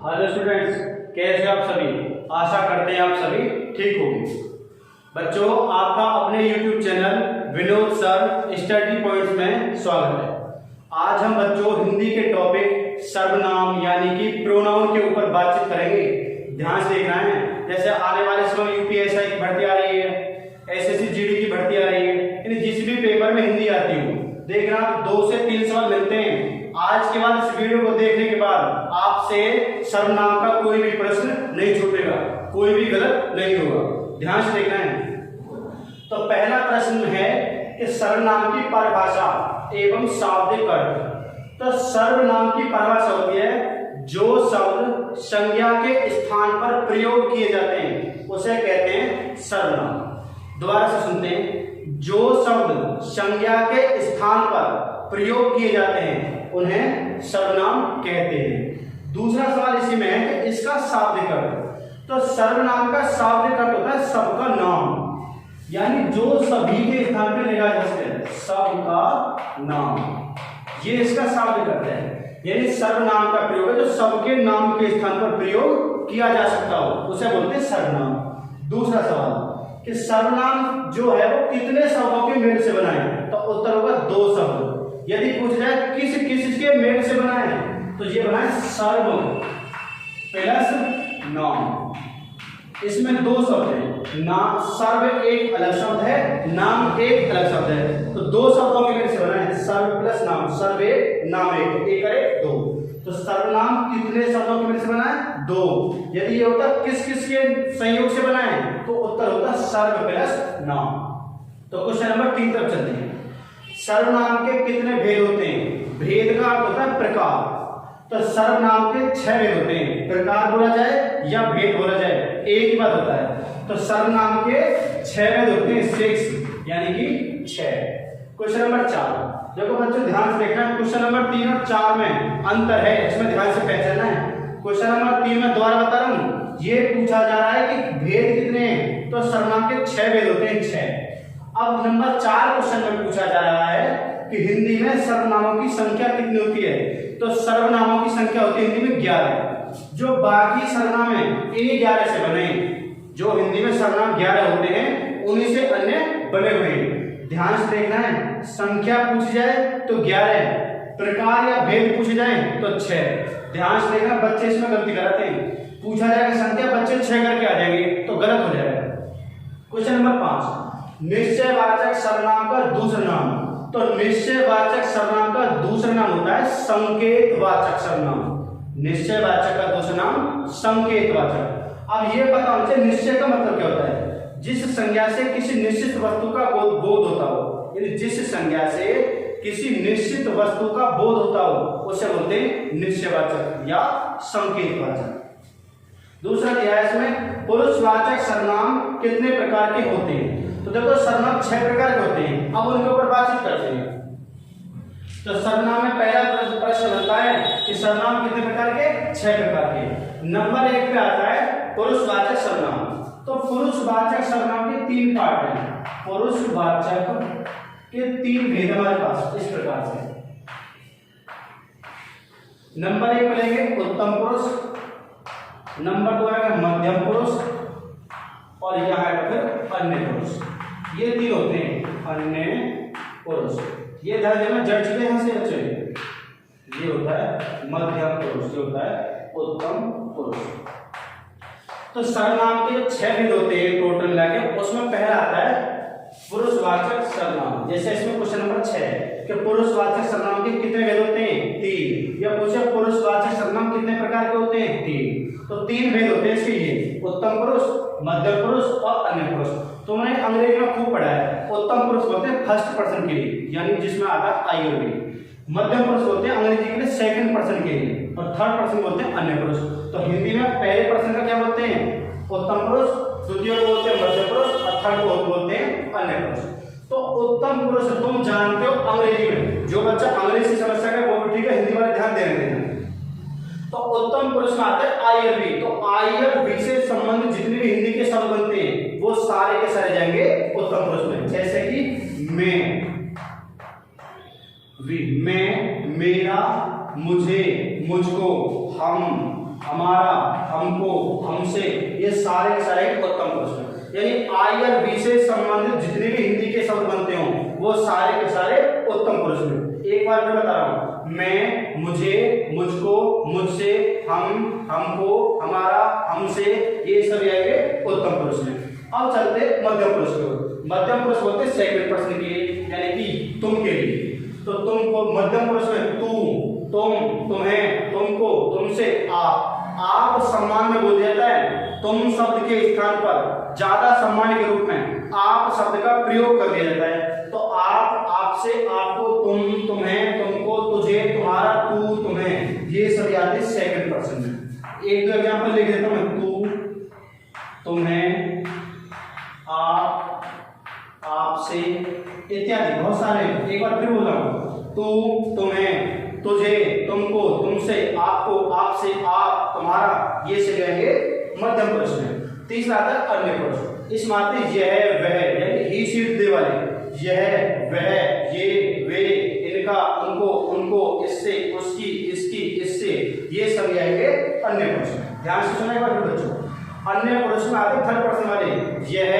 Hello students, कैसे आप सभी? आशा करते हैं आप सभी ठीक होंगे। बच्चों, आपका अपने YouTube channel Vinod sir study points में स्वागत है। आज हम बच्चों हिंदी के टॉपिक सर्वनाम यानी कि प्रोनाउन के ऊपर बातचीत करेंगे। ध्यान से देखना है। जैसे आने वाले समय यूपीएससी की भर्ती आ रही है, एसएससी जीडी की भर्ती आ रही है, यानी जिस भी पेपर में हिंदी आती हो, देखना 2 से 3 सवाल मिलते हैं। आज के बाद इस वीडियो को देखने के बाद आपसे सर्वनाम का कोई भी प्रश्न नहीं छूटेगा, कोई भी गलत नहीं होगा। ध्यान से देखना है। तो पहला प्रश्न है कि सर्वनाम की परिभाषा एवं शाब्दिक अर्थ। तो सर्वनाम की परिभाषा होती है जो शब्द संज्ञा के स्थान पर प्रयोग किए जाते हैं उसे कहते हैं सर्वनाम। दोबारा से सुनते हैं। जो शब्द संज्ञा के स्थान पर प्रयोग किए जाते हैं उन्हें सर्वनाम कहते हैं। दूसरा सवाल इसी में है कि इसका शाब्दिक अर्थ। तो सर्वनाम का शाब्दिक अर्थ होता है सबका नाम, यानी जो सभी के स्थान पर लगाया जा सकता है, सबका नाम, ये इसका शाब्दिक अर्थ है। यानी सर्वनाम का प्रयोग है जो सबके नाम के स्थान पर प्रयोग किया जा सकता हो, उसे बोलते हैं सर्वनाम। दूसरा सवाल कि सर्वनाम जो है वो कितने शब्दों के मेल से बना है? तो उत्तर होगा 2 शब्द। यदि पूछ जाए किस किस के मेल से बना है, तो ये बना है सर्व प्लस नाम। इसमें 2 शब्द है, नाम सर्व एक अलग शब्द है, नाम एक अलग शब्द है। तो 2 शब्दों के मेल से बना है, सर्व प्लस नाम। सर्व एक, नाम एक, एक करे 2। तो सर्वनाम कितने शब्दों के मेल से बना है? 2। यदि ये होता किस किस के संयोग से बना है, तो उत्तर होता सर्व प्लस नाम। तो क्वेश्चन नंबर 3 तक चलते हैं। सर्वनाम के कितने भेद होते हैं? भेद का अर्थ होता है प्रकार। तो सर्वनाम के 6 भेद होते हैं। प्रकार बोला जाए या भेद बोला जाए, एक ही बात होता है। तो सर्वनाम के 6 भेद होते हैं, 6 यानी कि 6। क्वेश्चन नंबर 4 देखो बच्चों, ध्यान से देखना है। क्वेश्चन नंबर 3 और 4 में अंतर है, इसमें ध्यान से पहचानना है। क्वेश्चन नंबर 3 में दोबारा बता रहा हूं, ये पूछा जा रहा है कि भेद कितने हैं? तो सर्वनाम के 6 भेद होते हैं, 6। अब नंबर 4 क्वेश्चन में पूछा जा रहा है कि हिंदी में सर्वनामों की संख्या कितनी होती है? तो सर्वनामों की संख्या होती है हिंदी में 11। जो बाकी सर्वनाम है इन्हीं 11 से बने। जो हिंदी में सर्वनाम 11 होते हैं उन्हीं से अन्य बने हुए हैं। ध्यान से देखना है। संख्या पूछ जाए तो 11, प्रकार या भेद पूछ जाए तो 6। ध्यान से देखना, बच्चे इसमें गलती कराते हैं। पूछा जाएगा संख्या, बच्चे 6 करके आ जाएंगे तो गलत हो जाएगा। क्वेश्चन नंबर 5 निश्चयवाचक सर्वनाम का दूसरा नाम। तो निश्चयवाचक सर्वनाम का दूसरा नाम होता है संकेतवाचक सर्वनाम। निश्चयवाचक का दूसरा नाम संकेतवाचक। अब ये बताओ मुझे, निश्चय का मतलब क्या होता है? जिस संज्ञा से किसी निश्चित वस्तु का बोध होता हो, यानी जिस संज्ञा से किसी निश्चित वस्तु का बोध होता हो उसे बोलते हैं निश्चयवाचक या संकेतवाचक। दूसरा दिया है इसमें, पुरुषवाचक सर्वनाम कितने प्रकार के होते हैं? तो देखो सर्वनाम 6 प्रकार के होते हैं। अब उनके ऊपर बातचीत करते हैं। तो सर्वनाम में पहला प्रश्न बनता है कि सर्वनाम कितने प्रकार के? 6 प्रकार के। नंबर 1 पे आता है पुरुषवाचक सर्वनाम। तो पुरुषवाचक सर्वनाम के 3 पार्ट हैं। पुरुषवाचक के 3 भेद हमारे पास इस प्रकार से। नंबर 1 पे लेंगे उत्तम पुरुष, नंबर 2 आएगा मध्यम पुरुष, और यहाँ है फिर अन्य पुरुष। ये 3 होते हैं अन्य पुरुष। ये ध्यान देना, जड़ चुके यहाँ से बच्चे। ये होता है मध्यम पुरुष, ये होता है उत्तम पुरुष। तो सर्वनाम के 6 भेद होते हैं टोटल लाके, उसमें पहला आता है पुरुषवाचक सर्वनाम। जैसे इसमें क्वेश्चन नंबर 6 कि पुरुषवाचक सर्वनाम के कितने भेद होते हैं? 3। या पूछे पुरुषवाचक सर्वनाम कितने प्रकार के होते हैं? 3। तो 3 भेद होते हैं इसके, ये उत्तम पुरुष, मध्यम पुरुष और अन्य पुरुष। तुमने अंग्रेजी में खूब पढ़ा है। उत्तम पुरुष बोलते हैं फर्स्ट पर्सन के लिए, यानी जिसमें आता है आई और बी। मध्यम पुरुष बोलते हैं अंग्रेजी के लिए सेकंड पर्सन के लिए, और थर्ड पर्सन बोलते हैं अन्य पुरुष। तो हिंदी में पहले पर्सन का क्या बोलते हैं? उत्तम पुरुष, द्वितीय को बोलते हैं मध्य पुरुष, और थर्ड को बोलते हैं अन्य पुरुष। तो उत्तम पुरुष तुम जानते हो अंग्रेजी में, जो बच्चा अंग्रेजी से समझ सके वो भी ठीक है, हिंदी वाले ध्यान देने देना। तो उत्तम पुरुष में आता है आई और बी। तो आई और बी से संबंधित जितने भी हिंदी के शब्द बनते हैं वो सारे के सारे जाएंगे उत्तम पुरुष में। जैसे कि मैं, मैं, मेरा, मुझे, मुझको, हम, हमारा, हमको, हमसे, ये सारे के सारे उत्तम पुरुष हैं। यानी आई और बी से संबंधित जितने भी हिंदी के शब्द बनते हो वो सारे के सारे उत्तम पुरुष हैं। एक बार मैं बता रहा हूं, मैं, मुझे, मुझको, मुझसे, हम, हमको, हमारा, हमसे, ये सब आएंगे उत्तम पुरुष हैं। अब चलते मध्यम पुरुष की ओर। मध्यम पुरुष होते हैं सेकंड पर्सन के लिए, यानी कि तुम के लिए। तो तुम को मध्यम पुरुष में तू, तुम, तुम्हें, तुमको, तुमसे, आप। आप सम्मान में बोल जाता है, तुम शब्द के स्थान पर ज्यादा सम्मान के रूप में आप शब्द का प्रयोग कर दिया जाता है। तो आप, आपसे, आपको, तुम, तुम्हें, तुमको, तुझे, तुम्हारा, तू, तुम्हें, ये सब आते हैं सेकंड पर्सन में। एक दो एग्जांपल लिख देता हूं, तू, तुम्हें, आप, आपसे इत्यादि बहुत सारे। एक बार फिर बोल रहा हूं, तू, तुम्हें, तुझे, तुमको, तुमसे, आपको, आपसे, आप, तुम्हारा, ये से जाएंगे मध्यम पुरुष में। तीसरा आता है अन्य पुरुष। इसमें आते यह, वह, यानी ही, शी, दे वाले। यह, वह, ये, वे, इनका, उनको, उनको, इससे, उसकी, इसकी, इससे, ये सब आएंगे अन्य पुरुष में। ध्यान से सुना एक बार बच्चों। अन्य पुरुष में आते थर्ड पर्सन वाले, यह,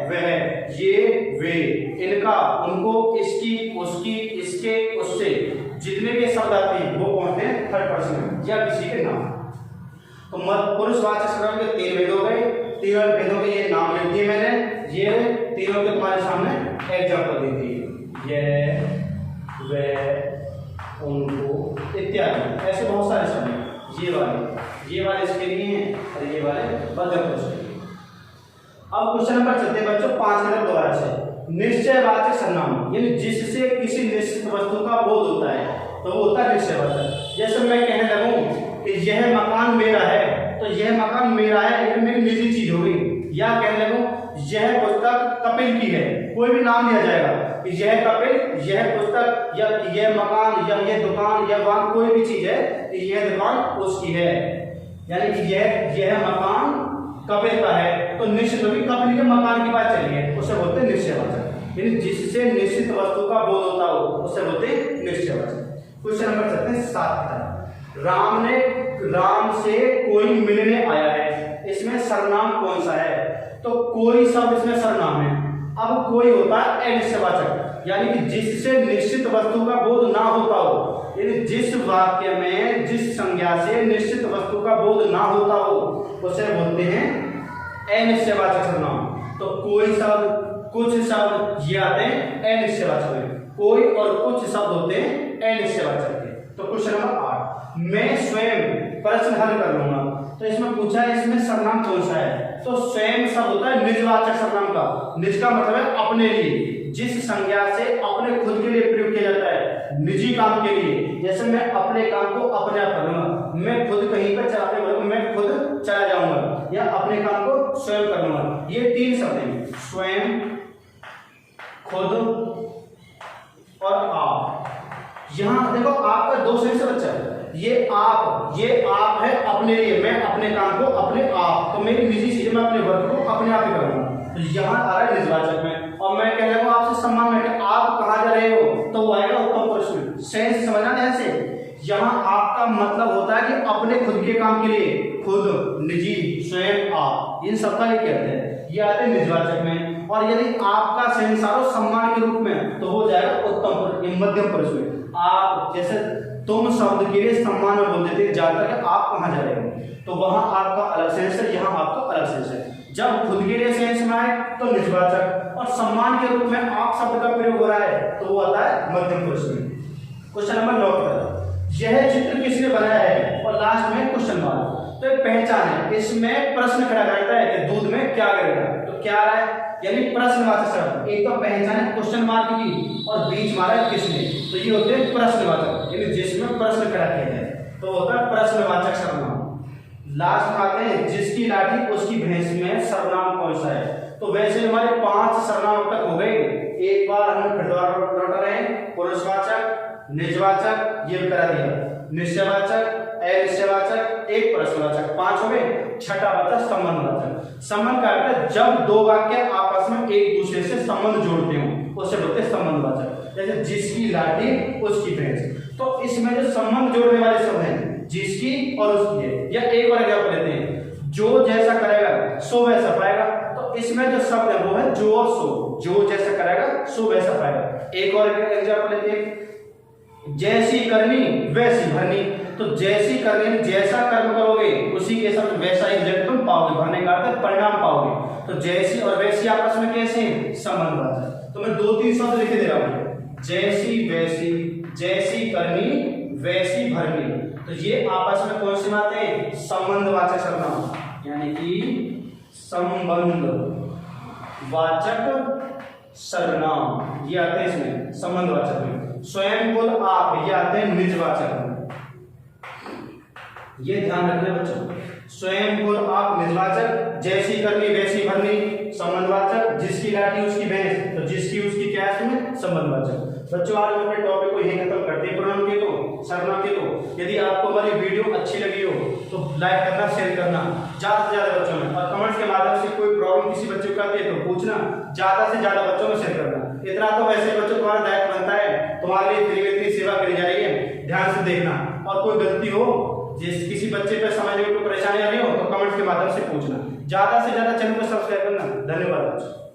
वह, ये, वे, इनका, उनको, इसकी, उसकी, इसके, उससे, जितने भी शब्द आते हैं वो कौन है थर्ड पर्सन में या किसी के नाम। तो पुरुषवाचक सर्वनाम के 3 भेद हो गए। तीनों भेदों के ये नाम लिख दिए मैंने, ये तीनों के तुम्हारे सामने एग्जाम्पल दे दिए, ये, वे, उनको, इत्यादि। ऐसे बहुत सारे शब्द हैं। ये वाले इसके लिए हैं और ये वाले मध्यम पुरुष के लिए। अब क्वेश्चन नंबर चलते हैं बच्चों 5 मिनट दोबारा से। निश्चयवाचक सर्वनाम, यानी जिससे किसी निश्चित वस्तु का बोध होता है तो वो होता है निश्चयवाचक। जैसे मैं कहने लगूं कि यह मकान मेरा है, तो यह मकान मेरा है लेकिन मेरी निजी चीज हो गई। या कहने लगूं यह पुस्तक कपिल की है, कोई भी नाम लिया जाएगा कि यह कपिल, यह पुस्तक, या यह मकान, या यह दुकान, या वहां कोई भी चीज है कि यह दुकान उसकी है, यानी कि यह मकान कपिल का है, तो निश्चित रूप से कपिल के मकान की बात चली है, उसे बोलते हैं निश्चयवाचक। यानी जिससे निश्चित वस्तु का बोध होता हो उसे बोलते हैं निश्चयवाचक। क्वेश्चन नंबर चलते हैं 7। राम से कोई मिलने आया है, इसमें सर्वनाम कौन सा है? तो कोई शब्द इसमें सर्वनाम है। अब कोई होता है अनिश्चयवाचक, यानी कि जिससे निश्चित वस्तु का बोध ना होता हो, यानी जिस वाक्य में जिस संज्ञा से निश्चित वस्तु का बोध ना होता हो उसे बोलते हैं अनिश्चयवाचक सर्वनाम। तो कोई शब्द, कुछ शब्द ये आते हैं अनिश्चयवाचक में, कोई और कुछ शब्द होते हैं अनिश्चयवाचक के। तो क्वेश्चन नंबर 8, मैं स्वयं प्रश्न हल कर लूंगा। तो इसमें पूछा है इसमें सर्वनाम कौन सा है? तो स्वयं शब्द होता है निजवाचक सर्वनाम का। निज का मतलब है अपने लिए, जिस संज्ञा से अपने खुद के लिए प्रयोग किया जाता है, निजी काम के लिए। जैसे मैं अपने काम को अपने आप करूंगा, मैं खुद कहीं पर चलाते बोलूंगा मैं खुद चला जाऊंगा, या अपने काम को स्वयं करूंगा। ये 3 शब्द हैं, स्वयं, खुद और आप। यहां देखो आपका 2 सेंस बच्चा है, ये आप है अपने लिए, मैं अपने काम को अपने आप, तो मेरी निजी चीज मैं अपने वर्क को अपने आप ही करूंगा। तो यहाँ आ रहा है निजवाचक में। और मैं कह रहा हूँ आपसे सम्मान में कि आप कहाँ जा रहे हो, तो वो आएगा उत्तम पुरुष में। सेंस समझना ध्यान से। यहाँ आपका मतलब होता है कि अपने खुद के काम के लिए, खुद, निजी, स्वयं, आप, इन सबका ये कहते हैं, ये आते हैं निजवाचक में। और यदि आपका सेंस आ रहा सम्मान के रूप में तो हो जाएगा उत्तम पुरुष, मध्यम पुरुष में। आप, जैसे तुम शब्द के लिए सम्मान में बोल देते ज्यादातर कि आप कहाँ जा रहे हो, तो वहां आपका अलग सेंस है, यहाँ आपका अलग सेंस है। जब खुद के लिए सेंस में आए तो निजवाचक, और सम्मान के रूप में आप शब्द का प्रयोग हो रहा है तो वो आता है मध्यम पुरुष में। क्वेश्चन नंबर 9, यह चित्र किसने बनाया है? और लास्ट में क्वेश्चन मार्क। तो एक पहचान है, इसमें प्रश्न खड़ा करता है कि दूध में क्या करेगा, तो क्या रहा है, यानी प्रश्नवाचक शब्द। एक तो पहचान है क्वेश्चन मार्क की, और बीच मारा है किसने, तो ये होते हैं प्रश्नवाचक, यानी जिसमें प्रश्न खड़ा किया जाए तो होता है प्रश्नवाचक सर्वनाम। लास्ट में आते हैं जिसकी लाठी उसकी भैंस में सर्वनाम कौन सा है? तो वैसे हमारे 5 सर्वनाम तक हो गए। एक बार हम फिर दोबारा लौटा रहे हैं, पुरुषवाचक, निजवाचक, ये करा दिया, निश्चयवाचक, अनिश्चयवाचक, एक प्रश्नवाचक, 5 हो गए। छठा बचा संबंधवाचक। संबंध का अर्थ है जब दो वाक्य आपस में एक दूसरे से संबंध जोड़ते हो उसे बोलते हैं संबंधवाचक। जैसे जिसकी लाठी उसकी भैंस, तो इसमें जो संबंध जोड़ने वाले शब्द हैं जिसकी और उसकी है। या एक और एग्जांपल लेते हैं, जो जैसा करेगा सो वैसा पाएगा। तो इसमें जो शब्द है वो है जो और सो, जो जैसा करेगा सो वैसा पाएगा। एक और एग्जांपल लेते हैं, जैसी करनी वैसी भरनी। तो जैसी करनी, जैसा कर्म करोगे उसी के साथ वैसा ही रिजल्ट तुम पाओगे, भरने का अर्थ परिणाम पाओगे। तो जैसी और वैसी आपस में कैसे हैं, संबंधवाचक। तो मैं 2-3 शब्द लिख दे रहा हूं, जैसी वैसी, जैसी करनी वैसी भरनी। तो ये आपस में कौन से आते हैं, संबंधवाचक सर्वनाम, यानी कि संबंधवाचक सर्वनाम ये आते हैं इसमें संबंधवाचक में। स्वयं कुल आप ये आते हैं निजवाचक में। ये ध्यान रखना बच्चों, स्वयं कुल आप निजवाचक, जैसी करनी वैसी भरनी संबंधवाचक, जिसकी लाठी उसकी भैंस, तो जिसकी उसकी क्या है संबंधवाचक। बच्चों आज हम अपने टॉपिक को यहीं खत्म करते हैं प्रोनाउन के तो सर्वनाम के तो। यदि आपको हमारी वीडियो अच्छी लगी हो तो लाइक करना, शेयर करना ज्यादा से ज्यादा बच्चों में, और कमेंट्स के माध्यम से कोई प्रॉब्लम किसी बच्चे को आती है तो पूछना, ज्यादा से ज्यादा बच्चों में शेयर करना। इतना तो वैसे बच्चों तुम्हारा दायित्व बनता है, तुम्हारे लिए फ्री में इतनी सेवा करी जा रही है, ध्यान से देखना। और कोई गलती हो, जिस किसी बच्चे पे समझने में कोई परेशानी आ रही हो तो कमेंट्स के माध्यम से पूछना। ज्यादा से ज्यादा चैनल को सब्सक्राइब करना। धन्यवाद बच्चों।